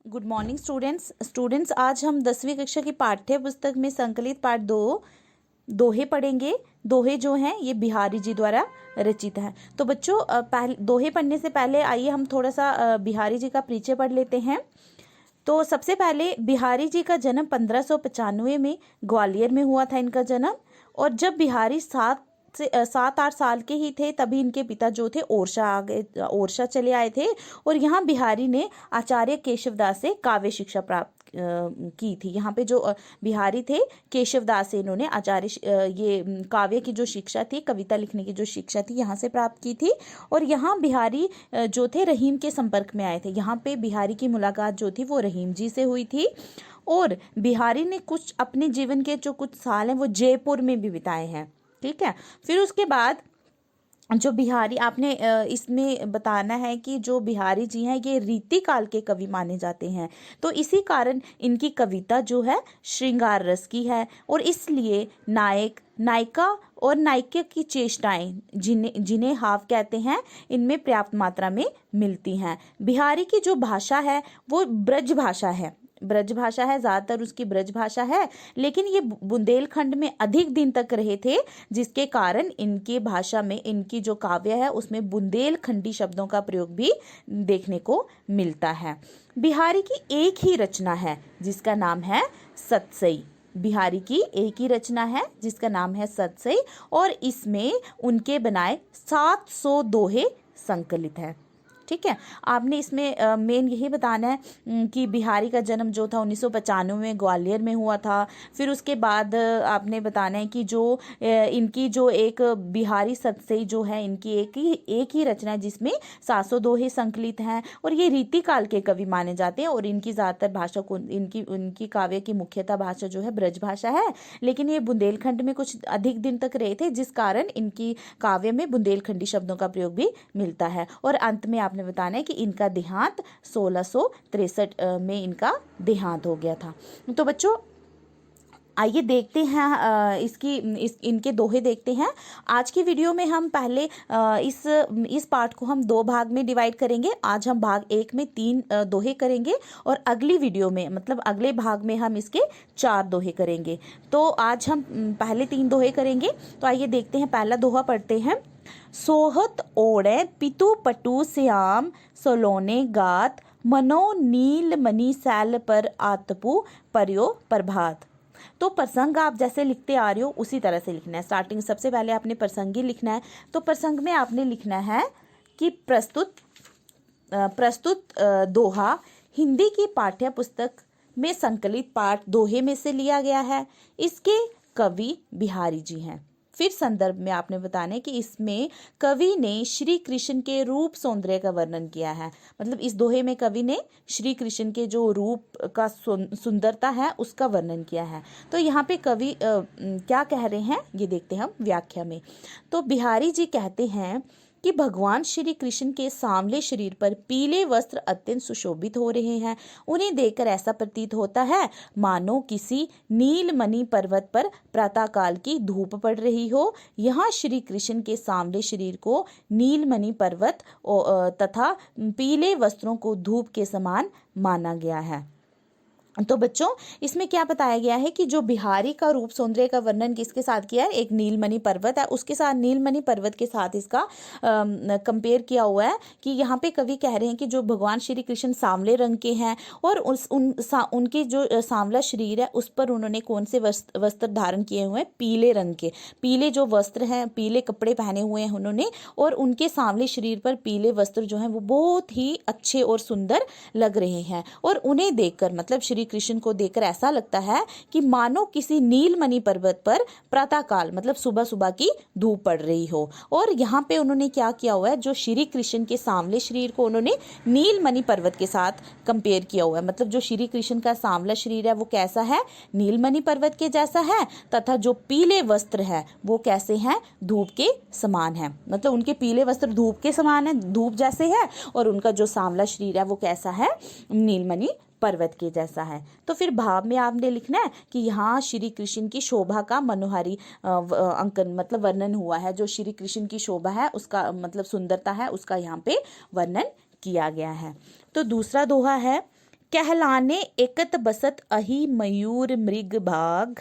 Good morning students आज हम 10वीं कक्षा की पाठ्य पुस्तक में संकलित पाठ 2 दोहे पढ़ेंगे। दोहे जो हैं ये बिहारी जी द्वारा रचित है। तो बच्चों पहले दोहे पढ़ने से पहले आइए हम थोड़ा सा बिहारी जी का परिचय पढ़ लेते हैं। तो सबसे पहले बिहारी जी का जन्म 1595 में ग्वालियर में हुआ था इनका जन्म। और जब बिहारी 7-8 साल के ही थे तभी इनके पिता जो थे ओरछा चले आए थे और यहाँ बिहारी ने आचार्य केशवदास से काव्य शिक्षा प्राप्त की थी। यहाँ पे जो बिहारी थे केशवदास से इन्होंने ये काव्य की जो शिक्षा थी, कविता लिखने की जो शिक्षा थी, यहाँ से प्राप्त की थी। और यहाँ बिहारी जो थे रहीम के संपर्क में आए थे। यहाँ पे बिहारी की मुलाकात जो थी वो रहीम जी से हुई थी। और बिहारी ने अपने जीवन के जो कुछ साल हैं वो जयपुर में भी बिताए हैं। ठीक है। फिर उसके बाद जो बिहारी आपने इसमें बताना है कि जो बिहारी जी हैं ये रीति काल के कवि माने जाते हैं। तो इसी कारण इनकी कविता जो है श्रृंगार रस की है और इसलिए नायक, नायिका और नायिका की चेष्टाएं जिन्हें हाव कहते हैं इनमें पर्याप्त मात्रा में मिलती हैं। बिहारी की जो भाषा है वो ब्रज भाषा है, ज़्यादातर उसकी ब्रज भाषा है, लेकिन ये बुंदेलखंड में अधिक दिन तक रहे थे जिसके कारण इनकी भाषा में इनकी जो काव्य है उसमें बुंदेलखंडी शब्दों का प्रयोग भी देखने को मिलता है। बिहारी की एक ही रचना है जिसका नाम है सतसई। बिहारी की एक ही रचना है जिसका नाम है सतसई और इसमें उनके बनाए 700 दोहे संकलित है। ठीक है। आपने इसमें मेन यही बताना है कि बिहारी का जन्म जो था 1995 में ग्वालियर में हुआ था। फिर उसके बाद आपने बताना है कि जो इनकी जो एक बिहारी सतसई जो है इनकी एक ही रचना है जिसमें 700 दोहे संकलित हैं और ये रीति काल के कवि माने जाते हैं। और इनकी ज़्यादातर भाषा को इनकी काव्य की मुख्यतः भाषा जो है ब्रज भाषा है, लेकिन ये बुंदेलखंड में कुछ अधिक दिन तक रहे थे जिस कारण इनकी काव्य में बुंदेलखंडी शब्दों का प्रयोग भी मिलता है। और अंत में आपने बताना है कि इनका देहांत 1663 में इनका देहांत हो गया था। तो बच्चों आइए देखते हैं इनके दोहे देखते हैं। आज की वीडियो में हम पहले इस पार्ट को हम 2 भाग में डिवाइड करेंगे। आज हम भाग 1 में 3 दोहे करेंगे और अगली वीडियो में मतलब अगले भाग में हम इसके 4 दोहे करेंगे। तो आज हम पहले 3 दोहे करेंगे। तो आइए देखते हैं। पहला दोहा पढ़ते हैं। सोहत ओढ़े पितु पटु श्याम सोलोने गात मनो नील मणि सैल पर आतपु पर्यो प्रभात। तो प्रसंग आप जैसे लिखते आ रहे हो उसी तरह से लिखना है। स्टार्टिंग सबसे पहले आपने प्रसंग ही लिखना है। तो प्रसंग में आपने लिखना है कि प्रस्तुत दोहा हिंदी की पाठ्य पुस्तक में संकलित पाठ दोहे में से लिया गया है। इसके कवि बिहारी जी हैं। फिर संदर्भ में आपने बताना है कि इसमें कवि ने श्री कृष्ण के रूप सौंदर्य का वर्णन किया है। मतलब इस दोहे में कवि ने श्री कृष्ण के जो रूप का सुंदरता है उसका वर्णन किया है। तो यहाँ पे कवि क्या कह रहे हैं ये देखते हैं हम व्याख्या में। तो बिहारी जी कहते हैं कि भगवान श्री कृष्ण के सांवले शरीर पर पीले वस्त्र अत्यंत सुशोभित हो रहे हैं। उन्हें देखकर ऐसा प्रतीत होता है मानो किसी नीलमणि पर्वत पर प्रातःकाल की धूप पड़ रही हो। यहाँ श्री कृष्ण के सांवले शरीर को नीलमणि पर्वत तथा पीले वस्त्रों को धूप के समान माना गया है। तो बच्चों इसमें क्या बताया गया है कि जो बिहारी का रूप सौंदर्य का वर्णन किसके साथ किया है, एक नीलमणि पर्वत है उसके साथ, नीलमणि पर्वत के साथ इसका कंपेयर किया हुआ है कि यहाँ पे कवि कह रहे हैं कि जो भगवान श्री कृष्ण सांवले रंग के हैं और उनके जो सांवला शरीर है उस पर उन्होंने कौन से वस्त्र धारण किए हुए हैं, पीले रंग के, पीले जो वस्त्र हैं, पीले कपड़े पहने हुए हैं उन्होंने और उनके सांवले शरीर पर पीले वस्त्र जो हैं वो बहुत ही अच्छे और सुंदर लग रहे हैं। और उन्हें देखकर मतलब श्री कृष्ण को देखकर ऐसा लगता है कि मानो किसी नीलमणि पर्वत पर प्रातःकाल मतलब सुबह सुबह की धूप पड़ रही हो। और यहाँ पे उन्होंने क्या किया हुआ है, जो श्री कृष्ण के सांवले शरीर को उन्होंने नीलमणि पर्वत के साथ कंपेयर किया हुआ है। मतलब जो श्री कृष्ण का सांवला शरीर है वो कैसा है, नीलमणि पर्वत के जैसा है, तथा जो पीले वस्त्र है वो कैसे हैं, धूप के समान है। मतलब उनके पीले वस्त्र धूप के समान है, धूप जैसे है, और उनका जो सांवला शरीर है वो कैसा है, नीलमणि पर्वत के जैसा है। तो फिर भाव में आपने लिखना है कि यहाँ श्री कृष्ण की शोभा का मनोहारी अंकन मतलब वर्णन हुआ है। जो श्री कृष्ण की शोभा है उसका मतलब सुंदरता है उसका यहाँ पे वर्णन किया गया है। तो दूसरा दोहा है, कहलाने एकत बसत अहि मयूर मृग भाग,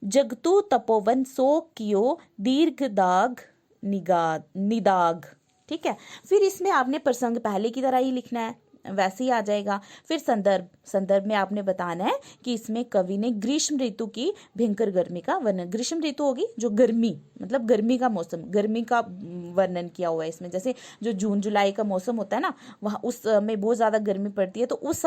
जगतु तपोवन सो कियो दीर्घ दाग निदाग। ठीक है, फिर इसमें आपने प्रसंग पहले की तरह ही लिखना है, वैसे ही आ जाएगा। फिर संदर्भ में आपने बताना है कि इसमें कवि ने ग्रीष्म ऋतु की भयंकर गर्मी का वर्णन, ग्रीष्म ऋतु होगी जो गर्मी मतलब गर्मी का मौसम, गर्मी का वर्णन किया हुआ है इसमें। जैसे जो जून जुलाई का मौसम होता है ना, वहाँ उस समय बहुत ज़्यादा गर्मी पड़ती है, तो उस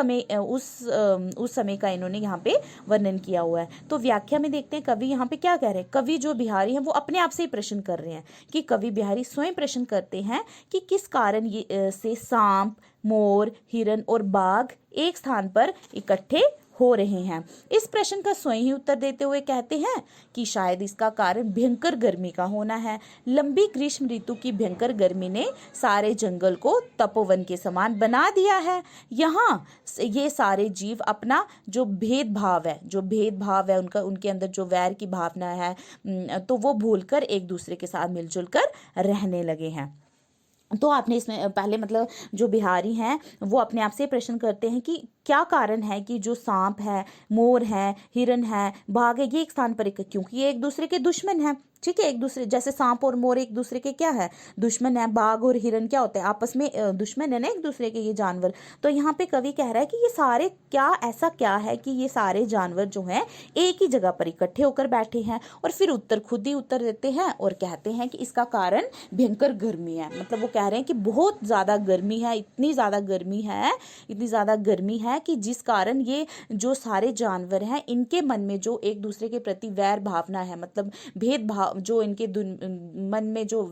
समय का इन्होंने यहाँ पे वर्णन किया हुआ है। तो व्याख्या में देखते हैं कवि यहाँ पे क्या कह रहे हैं। कवि जो बिहारी हैं वो अपने आप से ही प्रश्न कर रहे हैं कि कवि बिहारी स्वयं प्रश्न करते हैं कि किस कारण ये से सांप, मोर, हिरन और बाघ एक स्थान पर इकट्ठे हो रहे हैं। इस प्रश्न का स्वयं ही उत्तर देते हुए कहते हैं कि शायद इसका कारण भयंकर गर्मी का होना है। लंबी ग्रीष्म ऋतु की भयंकर गर्मी ने सारे जंगल को तपोवन के समान बना दिया है। यहाँ ये सारे जीव अपना जो भेदभाव है उनका, उनके अंदर जो वैर की भावना है, तो वो भूलकर एक दूसरे के साथ मिलजुल कर रहने लगे हैं। तो आपने इसमें पहले मतलब जो बिहारी हैं वो अपने आप से प्रश्न करते हैं कि क्या कारण है कि जो सांप है, मोर है, हिरन है, बाघ है, ये एक स्थान पर क्योंकि ये एक दूसरे के दुश्मन हैं। ठीक है, एक दूसरे जैसे सांप और मोर एक दूसरे के क्या है, दुश्मन है। बाघ और हिरन क्या होते हैं, आपस में दुश्मन है ना एक दूसरे के ये जानवर। तो यहाँ पे कवि कह रहा है कि ये सारे ऐसा क्या है कि ये सारे जानवर जो हैं एक ही जगह पर इकट्ठे होकर बैठे हैं। और फिर खुद ही उत्तर देते हैं और कहते हैं कि इसका कारण भयंकर गर्मी है। मतलब वो कह रहे हैं कि बहुत ज़्यादा गर्मी है, इतनी ज़्यादा गर्मी है कि जिस कारण ये जो सारे जानवर हैं इनके मन में जो एक दूसरे के प्रति वैर भावना है, मतलब भेदभाव, जो इनके मन में जो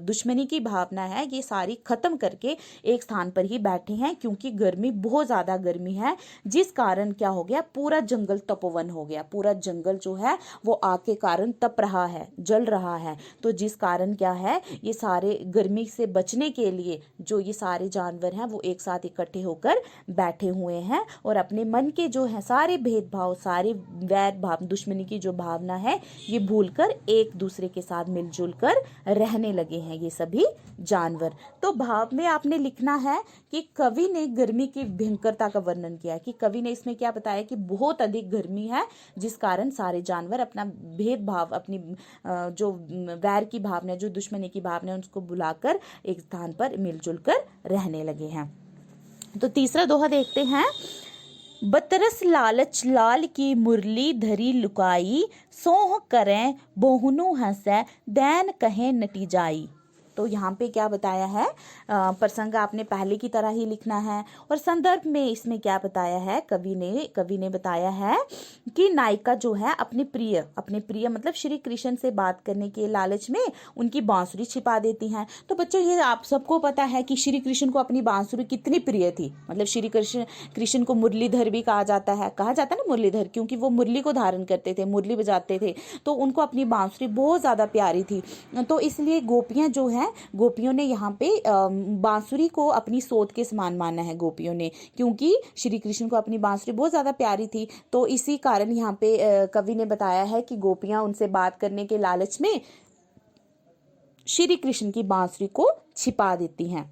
दुश्मनी की भावना है, ये सारी खत्म करके एक स्थान पर ही बैठे हैं। क्योंकि गर्मी, बहुत ज़्यादा गर्मी है, जिस कारण क्या हो गया, पूरा जंगल तपोवन हो गया। पूरा जंगल जो है वो आग के कारण तप रहा है, जल रहा है। तो जिस कारण क्या है, ये सारे गर्मी से बचने के लिए जो ये सारे जानवर हैं वो एक साथ इकट्ठे होकर बैठे हुए हैं और अपने मन के जो है सारे भेदभाव, सारे वैर भाव, दुश्मनी की जो भावना है, ये भूलकर एक दूसरे के साथ मिलजुल कर रहने लगे हैं ये सभी जानवर। तो भाव में आपने लिखना है कि कवि ने गर्मी की भयंकरता का वर्णन किया है, कि कवि ने इसमें क्या बताया कि बहुत अधिक गर्मी है, जिस कारण सारे जानवर अपना भेदभाव, अपनी जो वैर की भावना, जो दुश्मनी की भावना है, उसको बुलाकर एक स्थान पर मिलजुल कर रहने लगे हैं। तो तीसरा दोहा देखते हैं। बतरस लालच लाल की मुरली धरी लुकाई, सोह करें बोहनु हंसै दैन कहे नटी जाई। तो यहाँ पे क्या बताया है, प्रसंग आपने पहले की तरह ही लिखना है। और संदर्भ में इसमें क्या बताया है, कवि ने बताया है कि नायिका जो है अपने प्रिय मतलब श्री कृष्ण से बात करने के लालच में उनकी बांसुरी छिपा देती हैं। तो बच्चों ये आप सबको पता है कि श्री कृष्ण को अपनी बांसुरी कितनी प्रिय थी। मतलब श्री कृष्ण को मुरलीधर भी कहा जाता है ना, मुरलीधर, क्योंकि वो मुरली को धारण करते थे, मुरली बजाते थे, तो उनको अपनी बांसुरी बहुत ज़्यादा प्यारी थी। तो इसलिए गोपियाँ जो है, गोपियों ने यहाँ पे बांसुरी को अपनी सोत के समान माना है गोपियों ने, क्योंकि श्री कृष्ण को अपनी बांसुरी बहुत ज़्यादा प्यारी थी। तो इसी कारण यहाँ पे कवि ने बताया है कि गोपियाँ उनसे बात करने के लालच में श्री कृष्ण की बांसुरी को छिपा देती हैं।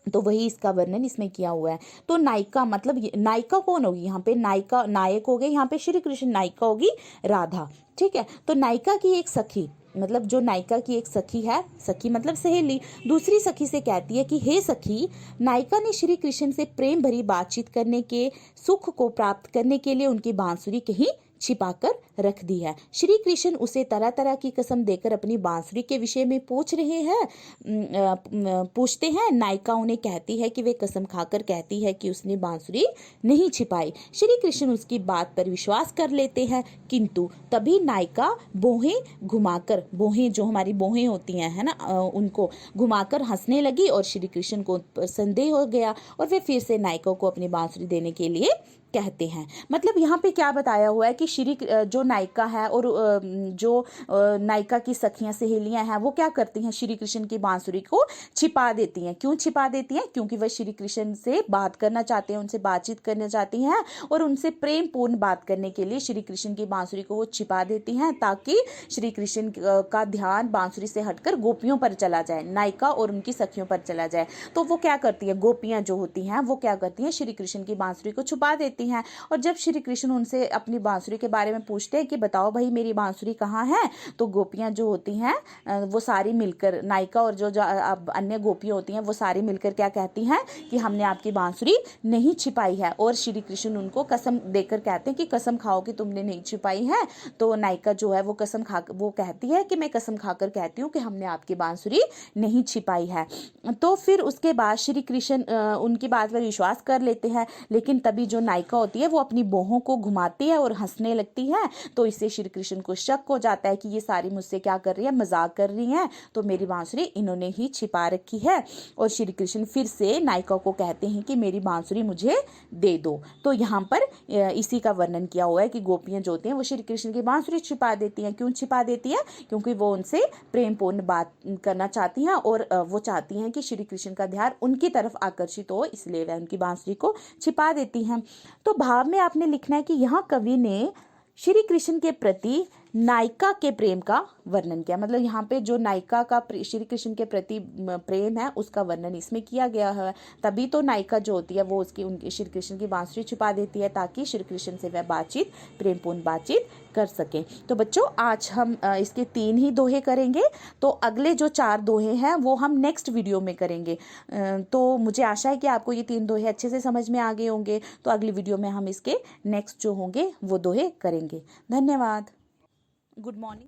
तो वही इसका वर्णन इसमें किया हुआ है। तो नायिका मतलब नायिका कौन होगी, यहाँ पे नायक हो गए, यहाँ पे श्री कृष्ण, नायिका होगी राधा। ठीक है, तो नायिका की एक सखी, मतलब जो नायिका की एक सखी है, सखी मतलब सहेली, दूसरी सखी से कहती है कि हे सखी, नायिका ने श्री कृष्ण से प्रेम भरी बातचीत करने के सुख को प्राप्त करने के लिए उनकी बांसुरी कहीं छिपाकर रख दी है। श्री कृष्ण उसे तरह तरह की कसम देकर अपनी बांसुरी के विषय में पूछते हैं। नायिका उन्हें कहती है कि वे कसम खाकर कहती है कि उसने बांसुरी नहीं छिपाई। श्री कृष्ण उसकी बात पर विश्वास कर लेते हैं, किंतु तभी नायिका बोहें जो हमारी बोहें होती हैं, है ना, उनको घुमाकर हंसने लगी और श्री कृष्ण को संदेह हो गया और वे फिर से नायिका को अपनी बांसुरी देने के लिए कहते हैं। मतलब यहाँ पे क्या बताया हुआ है कि जो नायिका है और जो नायिका की सखियां सहेलियां हैं वो क्या करती हैं, श्री कृष्ण की बांसुरी को छिपा देती हैं। क्यों छिपा देती हैं? क्योंकि वह श्री कृष्ण से बात करना चाहते हैं, उनसे बातचीत करना चाहती हैं और उनसे प्रेम पूर्ण बात करने के लिए श्री कृष्ण की बांसुरी को वो छिपा देती हैं, ताकि श्री कृष्ण का ध्यान बांसुरी से हटकर गोपियों पर चला जाए, नायिका और उनकी सखियों पर चला जाए। तो वो क्या करती है, गोपियां जो होती हैं वो क्या करती हैं, श्री कृष्ण की बांसुरी को छुपा देती हैं। और जब श्री कृष्ण उनसे अपनी बांसुरी के बारे में पूछते हैं कि बताओ भाई मेरी बांसुरी कहाँ है, तो गोपियां जो होती हैं वो सारी मिलकर, नायिका और जो अन्य गोपियां होती हैं वो सारी मिलकर क्या कहती हैं कि हमने आपकी बांसुरी नहीं छिपाई है। और श्री कृष्ण उनको कसम देकर कहते हैं कि कसम खाओ कि तुमने नहीं छिपाई है। तो नायिका जो है वो वो कहती है कि मैं कसम खाकर कहती हूँ कि हमने आपकी बांसुरी नहीं छिपाई है। तो फिर उसके बाद श्री कृष्ण उनकी बात पर विश्वास कर लेते हैं, लेकिन तभी जो नायिका होती है वो अपनी बाहों को घुमाती है और हंसने लगती है। तो इससे श्री कृष्ण को शक हो जाता है कि ये सारी मुझसे क्या कर रही है, मजाक कर रही हैं, तो मेरी बांसुरी इन्होंने ही छिपा रखी है। और श्री कृष्ण फिर से नायिका को कहते हैं कि मेरी बांसुरी मुझे दे दो। तो यहाँ पर इसी का वर्णन किया हुआ है कि गोपियां जो होती हैं वो श्री कृष्ण की बांसुरी छिपा देती हैं। क्यों छिपा देती है? क्योंकि वो उनसे प्रेम पूर्ण बात करना चाहती हैं और वो चाहती हैं कि श्री कृष्ण का ध्यान उनकी तरफ आकर्षित हो, इसलिए वह उनकी बांसुरी को छिपा देती हैं। तो भाव में आपने लिखना है कि यहाँ कवि ने श्री कृष्ण के प्रति नायिका के प्रेम का वर्णन किया। मतलब यहाँ पे जो नायिका का श्री कृष्ण के प्रति प्रेम है उसका वर्णन इसमें किया गया है। तभी तो नायिका जो होती है वो उनकी श्री कृष्ण की बांसुरी छुपा देती है, ताकि श्री कृष्ण से वह बातचीत, प्रेमपूर्ण बातचीत कर सके। तो बच्चों आज हम इसके 3 ही दोहे करेंगे, तो अगले जो 4 दोहे हैं वो हम नेक्स्ट वीडियो में करेंगे। तो मुझे आशा है कि आपको ये 3 दोहे अच्छे से समझ में आ गए होंगे। तो अगली वीडियो में हम इसके नेक्स्ट जो होंगे वो दोहे करेंगे। धन्यवाद। Good morning.